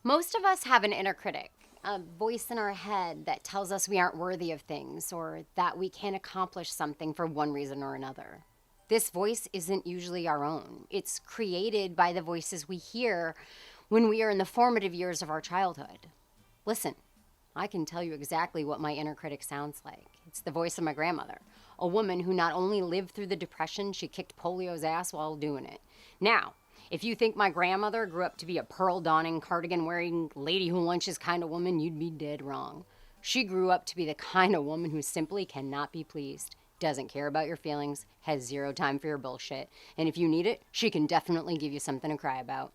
Most of us have an inner critic, a voice in our head that tells us we aren't worthy of things or that we can't accomplish something for one reason or another. This voice isn't usually our own. It's created by the voices we hear when we are in the formative years of our childhood. Listen, I can tell you exactly what my inner critic sounds like. It's the voice of my grandmother, a woman who not only lived through the Depression, she kicked polio's ass while doing it. Now, if you think my grandmother grew up to be a pearl-donning, cardigan-wearing, lady-who-lunches kind of woman, you'd be dead wrong. She grew up to be the kind of woman who simply cannot be pleased, doesn't care about your feelings, has zero time for your bullshit, and if you need it, she can definitely give you something to cry about.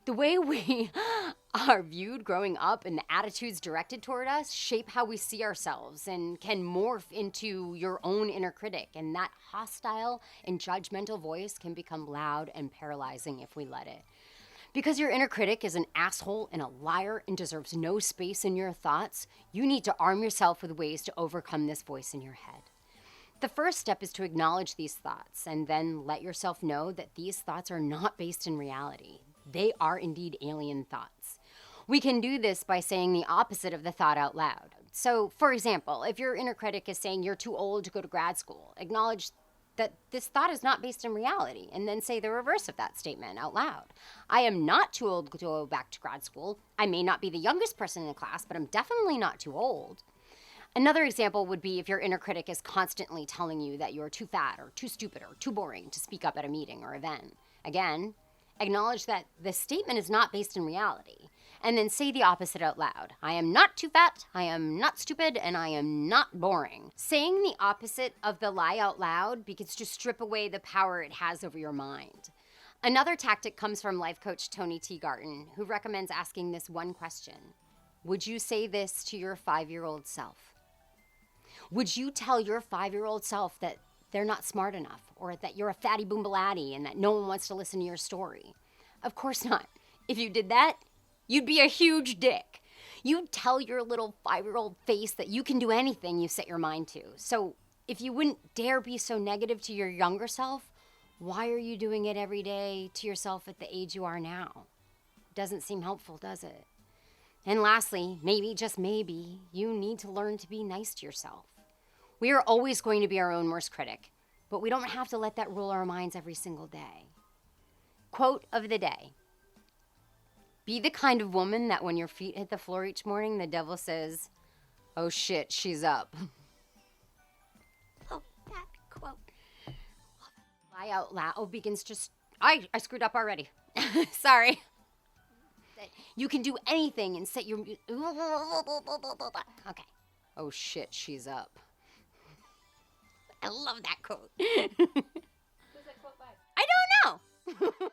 The way we are viewed growing up and the attitudes directed toward us shape how we see ourselves and can morph into your own inner critic. And that hostile and judgmental voice can become loud and paralyzing if we let it. Because your inner critic is an asshole and a liar and deserves no space in your thoughts, you need to arm yourself with ways to overcome this voice in your head. The first step is to acknowledge these thoughts and then let yourself know that these thoughts are not based in reality. They are indeed alien thoughts. We can do this by saying the opposite of the thought out loud. So, for example, if your inner critic is saying you're too old to go to grad school, acknowledge that this thought is not based in reality, and then say the reverse of that statement out loud. I am not too old to go back to grad school. I may not be the youngest person in the class, but I'm definitely not too old. Another example would be if your inner critic is constantly telling you that you're too fat or too stupid or too boring to speak up at a meeting or event. Again, acknowledge that the statement is not based in reality, and then say the opposite out loud. I am not too fat, I am not stupid, and I am not boring. Saying the opposite of the lie out loud begins to strip away the power it has over your mind. Another tactic comes from life coach Tony Teagarden, who recommends asking this one question. Would you say this to your 5-year-old self? Would you tell your 5-year-old self that they're not smart enough, or that you're a fatty boombalatti and that no one wants to listen to your story? Of course not. If you did that, you'd be a huge dick. You'd tell your little 5-year-old face that you can do anything you set your mind to. So if you wouldn't dare be so negative to your younger self, why are you doing it every day to yourself at the age you are now? Doesn't seem helpful, does it? And lastly, maybe, just maybe, you need to learn to be nice to yourself. We are always going to be our own worst critic, but we don't have to let that rule our minds every single day. Quote of the day. Be the kind of woman that when your feet hit the floor each morning, the devil says, oh shit, she's up. Oh, that quote. Lie out loud begins just, I screwed up already. Sorry. You can do anything and set your, okay. Oh shit, she's up. I love that quote. Who's that quote by? I don't know.